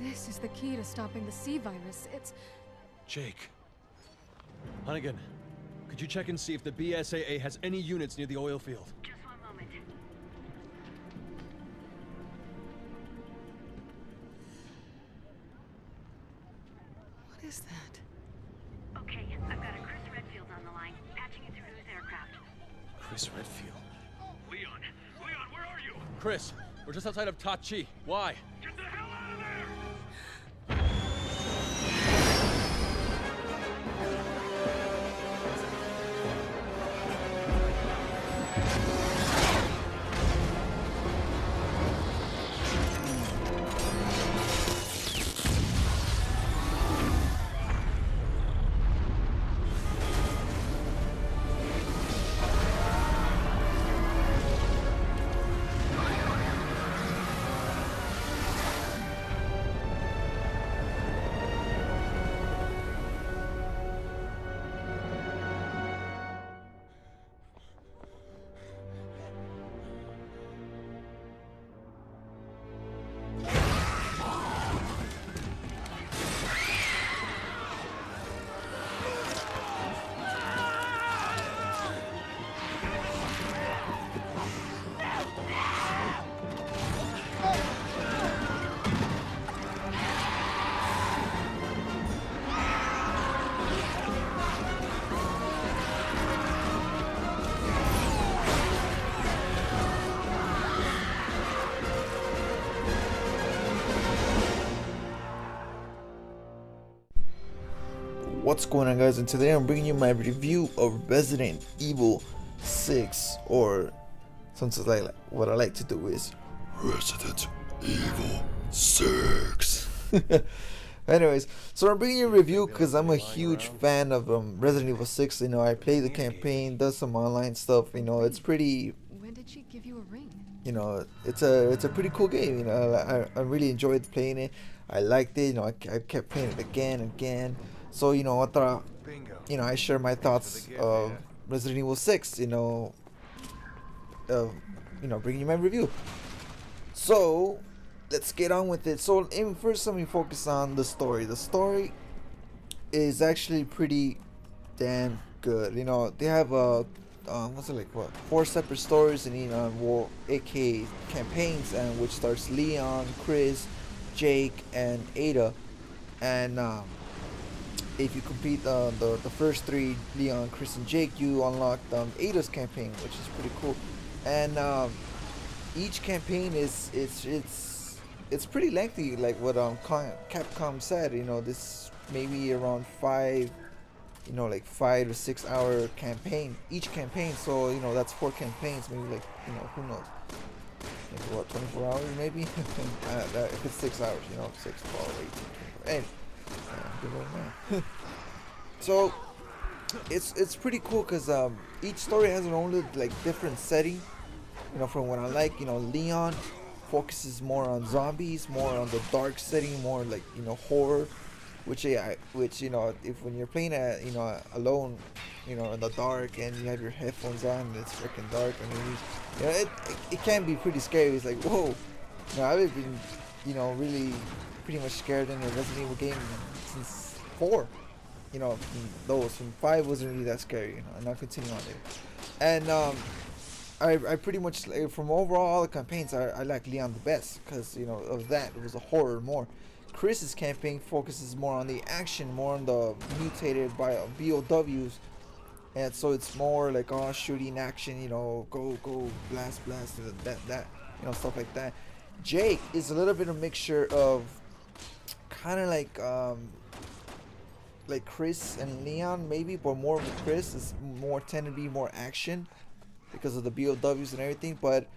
This is the key to stopping the C virus. It's... Jake. Hunnigan, could you check and see if the BSAA has any units near the oil field? Just one moment. What is that? Okay, I've got a Chris Redfield on the line, patching you through to his aircraft. Chris Redfield. Leon! Leon, where are you? Chris, we're just outside of Tachi. Why? Get the hell out of there! What's going on, guys? And today I'm bringing you my review of Resident Evil 6, or sometimes like what I like to do is Resident Evil 6. Anyways, so I'm bringing you a review because I'm a huge fan of Resident Evil 6. You know, I play the campaign, does some online stuff. You know, it's pretty. When did she give you a ring? You know, it's a pretty cool game. You know, I really enjoyed playing it. I liked it. You know, I kept playing it again and again. So, you know, I thought, you know, I share my thoughts of Resident Evil 6, you know, bringing you my review. So, let's get on with it. So, first let me focus on the story. The story is actually pretty damn good. You know, they have, four separate stories in, aka campaigns, and which starts Leon, Chris, Jake, and Ada. And, if you complete the first three, Leon, Chris, and Jake, you unlock Ada's campaign, which is pretty cool. And each campaign is it's pretty lengthy, like what Capcom said. You know, this maybe around 5 to 6 hour campaign, each campaign. So, you know, that's 4 campaigns, maybe, like, you know, who knows, maybe what, 24 hours maybe. If it's 6 hours, you know, 6, 12, 18, 24. Anyway. So it's pretty cool because each story has an own like different setting. You know, from what I like, you know, Leon focuses more on zombies, more on the dark setting, more like, you know, horror, which you know, if when you're playing alone, you know, in the dark, and you have your headphones on and it's freaking dark, and you know, it can be pretty scary. It's like, whoa. You know, I've been, you know, really pretty much scared in a Resident Evil game since 4. You know, from 5 wasn't really that scary, you know, and I'll continue on it. And I pretty much, from overall all the campaigns, I like Leon the best because, you know, of that, it was a horror more. Chris's campaign focuses more on the action, more on the mutated by BOWs, and so it's more like shooting action, you know, go blast, that, you know, stuff like that. Jake is a little bit of a mixture of kind of like Chris and Leon maybe, but more with Chris is more tend to be more action because of the BOWs and everything. But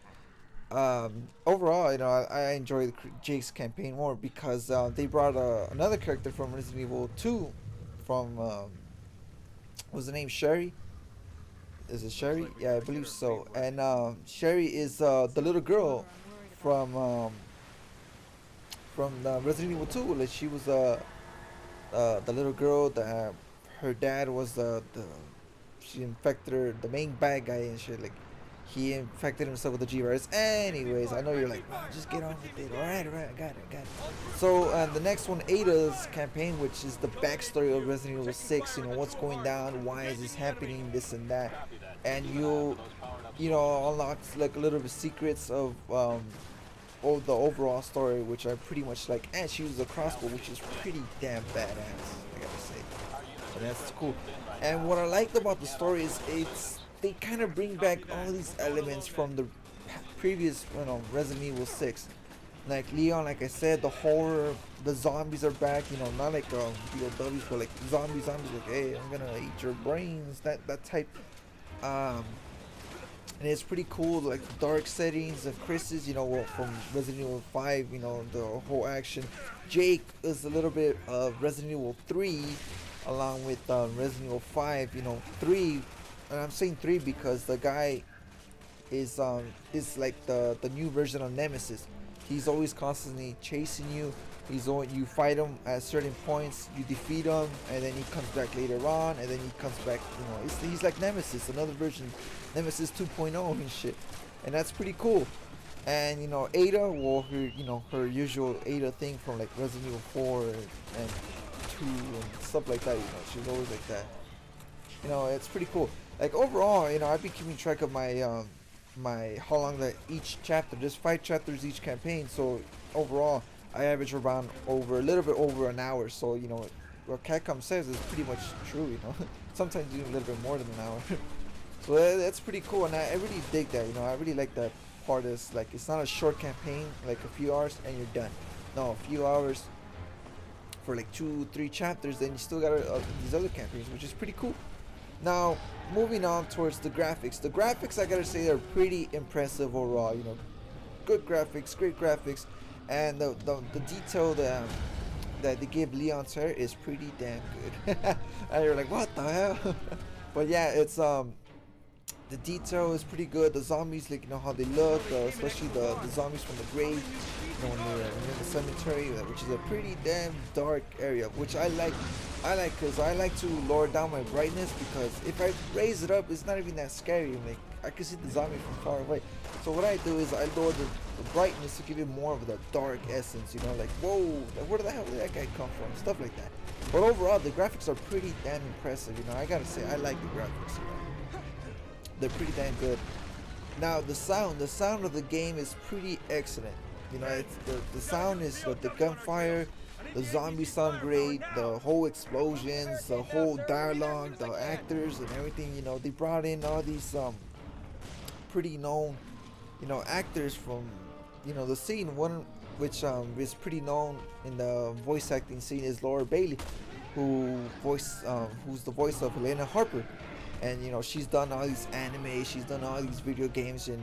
overall, you know, I enjoy Jake's campaign more because they brought another character from Resident Evil 2 from what's the name, Sherry? Is it Sherry? Yeah, I believe so. And Sherry is the little girl from the Resident Evil 2. Like, she was the little girl that her dad was she infected her, the main bad guy and shit. Like, he infected himself with the G virus. Anyways, I know you're like, "Wow, just get on with it." All right, I got it. So the next one, Ada's campaign, which is the backstory of Resident Evil 6. You know, what's going down, why is this happening, this and that, and you know, unlock like a little bit of secrets of the overall story, which are pretty much like, and she uses a crossbow, which is pretty damn badass, I gotta say. And that's cool. And what I liked about the story is they kind of bring back all these elements from the previous, you know, Resident Evil 6. Like Leon, like I said, the horror, the zombies are back. You know, not like BOWs, but like zombies. Like, hey, I'm gonna eat your brains. That type. And it's pretty cool, like the dark settings of Chris's, you know, from Resident Evil 5, you know, the whole action. Jake is a little bit of Resident Evil 3, along with Resident Evil 5, you know, 3, and I'm saying 3 because the guy is like the new version of Nemesis. He's always constantly chasing you. You fight him at certain points, you defeat him, and then he comes back later on, and then he comes back, you know, he's like Nemesis, another version, Nemesis 2.0 and shit, and that's pretty cool. And you know, Ada, well, her usual Ada thing from like Resident Evil 4 and 2 and stuff like that, you know, she's always like that. You know, it's pretty cool. Like overall, you know, I've been keeping track of my how long that each chapter, there's 5 chapters each campaign, so overall I average around a little bit over an hour. So you know what Capcom says is pretty much true, you know. Sometimes even a little bit more than an hour. So that's pretty cool, and I really dig that, you know. I really like that part. Is like, it's not a short campaign like a few hours and you're done. No, a few hours for like 2-3 chapters, then you still got these other campaigns, which is pretty cool. Now moving on towards the graphics. The graphics, I gotta say, are pretty impressive overall. You know, good graphics, great graphics. And the detail that they give Leon's hair is pretty damn good. And you're like, what the hell? But yeah, it's the detail is pretty good. The zombies, like, you know how they look, especially the zombies from the grave, you know, when you're in the cemetery, which is a pretty damn dark area, which I like because I like to lower down my brightness, because if I raise it up, it's not even that scary. Like, I can see the zombie from far away. So what I do is I lower the brightness to give it more of the dark essence, you know, like, whoa, like, where the hell did that guy come from, stuff like that. But overall, the graphics are pretty damn impressive, you know. I gotta say, I like the graphics, you know. They're pretty damn good. Now the sound of the game is pretty excellent, you know. It's the sound is the gunfire, the zombies sound great, the whole explosions, the whole dialogue, the actors and everything, you know. They brought in all these pretty known, you know, actors from, you know, the scene. One which is pretty known in the voice acting scene is Laura Bailey, who's the voice of Helena Harper. And you know, she's done all these anime, she's done all these video games, and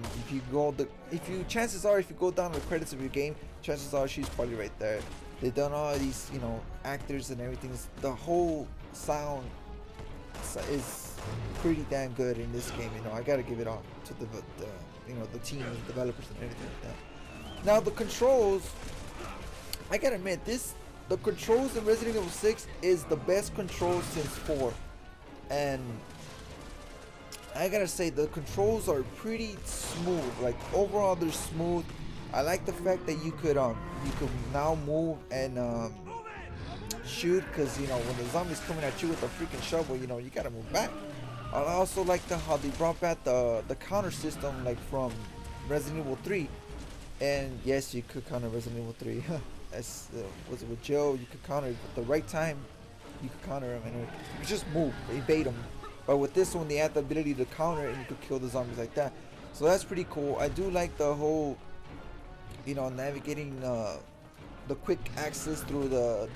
chances are, if you go down the credits of your game, chances are she's probably right there. They've done all these, you know, actors and everything. The whole sound is pretty damn good in this game, you know. I gotta give it up to the you know, the team, the developers and everything like that. Now the controls, I gotta admit, the controls in Resident Evil 6 is the best controls since 4, and I gotta say the controls are pretty smooth. Like, overall they're smooth. I like the fact that you could now move and shoot, because you know, when the zombies coming at you with a freaking shovel, you know, you gotta move back. I also like how they brought back the counter system, like from Resident Evil 3. And yes, you could counter Resident Evil 3. As was it with Joe? You could counter at the right time. You could counter him, and you just move, evade him. But with this one, they had the ability to counter, and you could kill the zombies like that. So that's pretty cool. I do like the whole, you know, navigating the quick access through the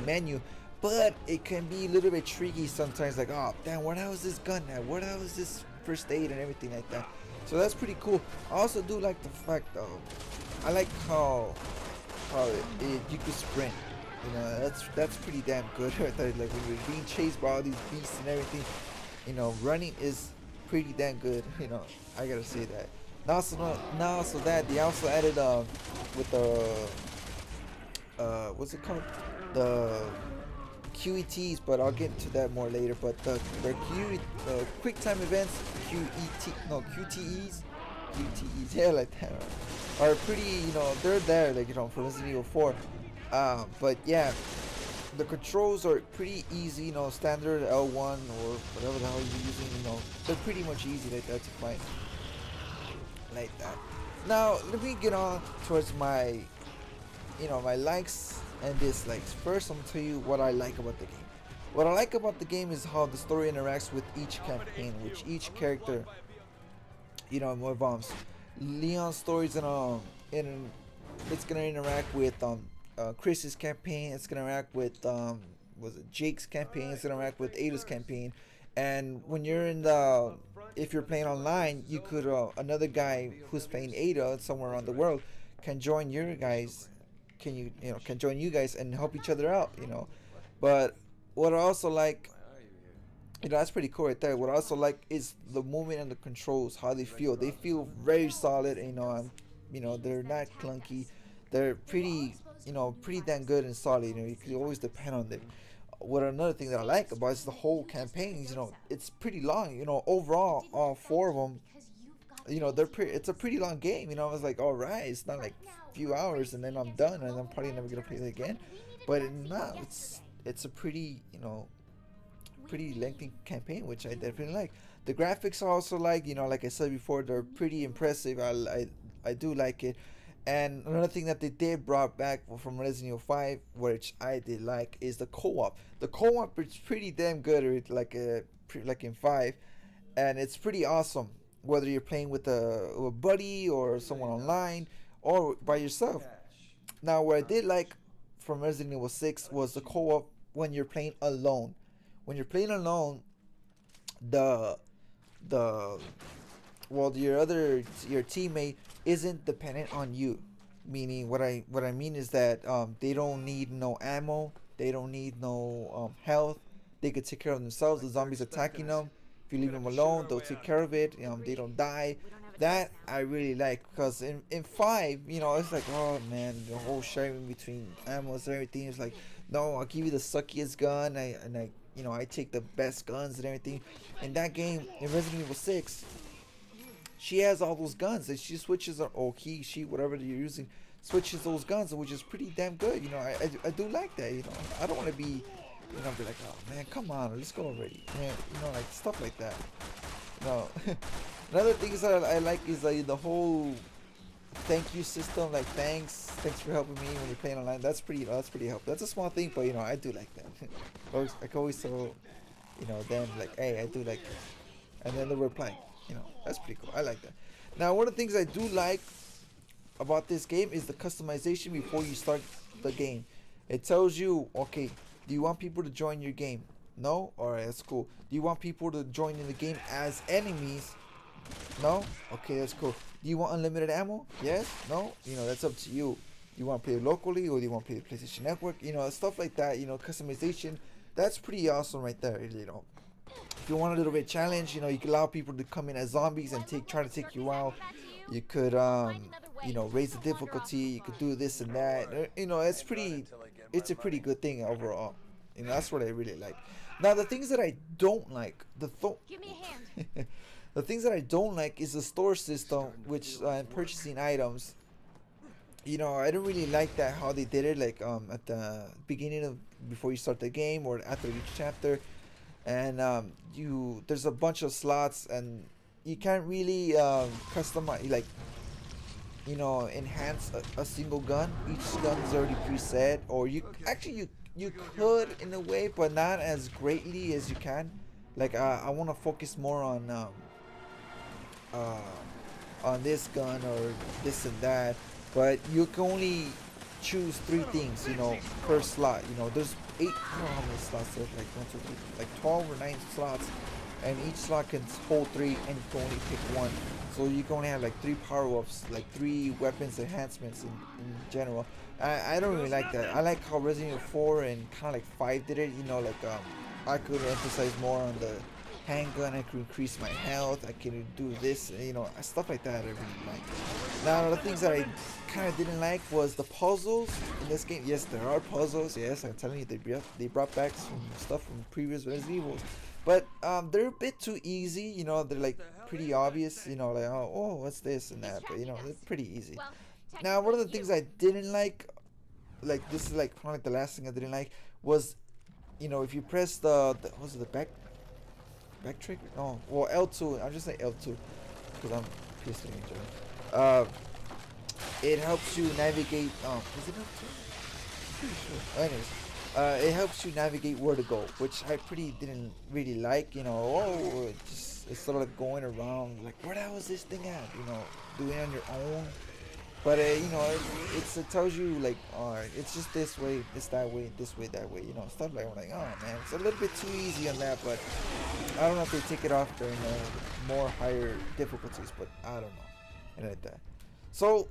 menu, but it can be a little bit tricky sometimes. Like, oh damn, where the hell is this gun at? Where the hell is this first aid and everything like that? So that's pretty cool. I also do like the fact, I like how you could sprint. You know, that's pretty damn good. Like, when you're being chased by all these beasts and everything, you know, running is pretty damn good. You know, I gotta say that. Now so that they also added with the what's it called, the QETs, but I'll get into that more later. But the quick time events, QTEs, yeah, like that, are pretty, they're there, like, for Resident Evil 4. But yeah, the controls are pretty easy, standard L1 or whatever the hell you're using, they're pretty much easy like that to find. Like that. Now, let me get on towards my, my likes and dislikes. First, I'm gonna tell you what I like about the game. What I like about the game is how the story interacts with each campaign, which each character, evolves. Leon's story is it's gonna interact with Chris's campaign. It's gonna interact with Jake's campaign. It's gonna interact with Ada's campaign. And when you're if you're playing online, you could another guy who's playing Ada somewhere around the world can join your guys. Can join you guys and help each other out. But what I also like, that's pretty cool right there. What I also like is the movement and the controls, how they feel. They feel very solid. They're not clunky. They're pretty damn good and solid. You can always depend on them. What another thing that I like about is the whole campaign. It's pretty long. Overall, all 4 of them. It's a pretty long game. I was like, all right, it's not like a few hours and then I'm done and I'm probably never gonna play it again. But no, it's a pretty pretty lengthy campaign, which I definitely like. The graphics are also like I said before, they're pretty impressive. I do like it. And another thing that they did brought back from Resident Evil 5, which I did like, is the co-op. The co-op is pretty damn good, like in 5, and it's pretty awesome. Whether you're playing with a buddy or someone online or by yourself. Now, what I did like from Resident Evil 6 was the co-op when you're playing alone. When you're playing alone, your teammate isn't dependent on you. Meaning, what I mean is that they don't need no ammo, they don't need no health. They could take care of themselves. The zombies attacking them, if you leave them alone, they'll take care of it. They don't die. That I really like, because in 5, it's like, oh man, the whole sharing between ammos and everything is like, no, I'll give you the suckiest gun, I take the best guns and everything. In that game, in Resident Evil 6, she has all those guns and she switches she whatever you're using, switches those guns, which is pretty damn good. I do like that. I don't want to be be like, oh man, come on, let's go already, man. Like stuff like that. Another thing that I like is like the whole thank you system. Like thanks for helping me when you're playing online. That's pretty helpful. That's a small thing, but I do like that. I can always tell them like, hey, I do like this, and then they reply. That's pretty cool. I like that. Now, one of the things I do like about this game is the customization before you start the game. It tells you, okay, do you want people to join your game? No? Alright, that's cool. Do you want people to join in the game as enemies? No? Okay, that's cool. Do you want unlimited ammo? Yes? No? That's up to you. Do you want to play locally or do you want to play the PlayStation Network? Stuff like that, customization. That's pretty awesome right there, If you want a little bit of challenge, you can allow people to come in as zombies and try to take you out. You could, raise the difficulty. You could do this and that. It's a pretty good thing overall. That's what I really like. Now, the things that I don't like, Give me a hand. the things that I don't like is the store system, which purchasing items. I don't really like that how they did it, like at the beginning before you start the game or after each chapter. And there's a bunch of slots and you can't really customize, like enhance a single gun. Each gun is already preset, or you could in a way, but not as greatly as you can. Like I want to focus more on this gun or this and that, but you can only choose 3 things per slot. There's 8, I don't know how many slots there's, like 1, 2, 3, like 12 or 9 slots, and each slot can hold 3 and you can only pick 1. So you can only have like 3 power-ups, like 3 weapons enhancements in general. I don't really like that. I like how Resident Evil 4 and kind of like 5 did it, I could emphasize more on the handgun. I could increase my health. I can do this, stuff like that I really like. Now, the things that I kind of didn't like was the puzzles in this game. Yes, there are puzzles. Yes, I'm telling you, they brought back some stuff from previous Resident Evils. but they're a bit too easy. You know, they're like pretty obvious. You know, like oh, what's this and that. But you know, they're pretty easy. Now, one of the things I didn't like this is like probably the last thing I didn't like was, you know, if you press the was it the back trigger? No, well L2. I'll just say L2 because I'm pissed at each other. It helps you navigate. Is it L2? Pretty sure. Anyways, it helps you navigate where to go, which I pretty didn't really like. You know, it's sort of like going around like where the hell is this thing at? You know, doing it on your own. But you know, it tells you like, alright, it's just this way, it's that way, this way, that way. You know, stuff like I'm like, oh man, it's a little bit too easy on that. But I don't know if they take it off during more higher difficulties. But I don't know, and like that. So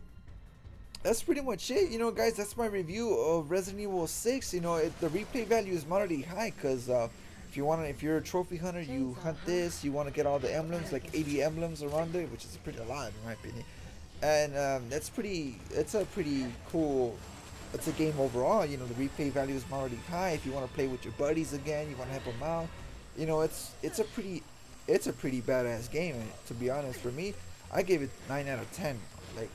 that's pretty much it. You know, guys, that's my review of Resident Evil 6. You know, the replay value is moderately high because if you're a trophy hunter, you hunt this. You want to get all the emblems, like 80 emblems around there, which is pretty a lot in my opinion. And it's a pretty cool. It's a game overall. You know, the replay value is moderately high. If you want to play with your buddies again, you want to help them out. You know, it's a pretty badass game. And to be honest, for me, I gave it 9 out of 10. Like,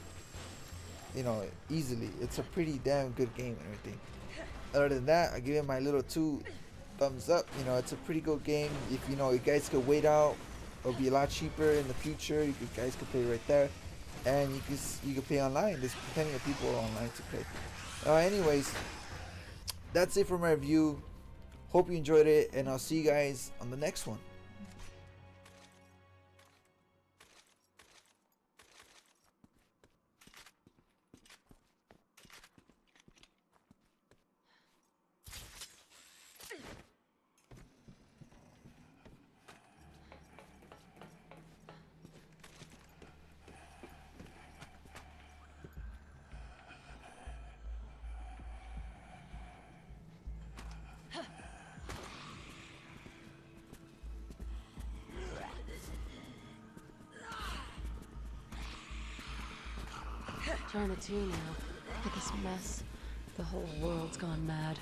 you know, easily. It's a pretty damn good game and everything. Other than that, I give it my little 2 thumbs up. You know, it's a pretty good game. If you know, you guys could wait out, it'll be a lot cheaper in the future. You guys could play right there. And you can play online. There's plenty of people online to play. Anyways, that's it for my review. Hope you enjoyed it, and I'll see you guys on the next one. Turn a T now. Look at this mess. The whole world's gone mad.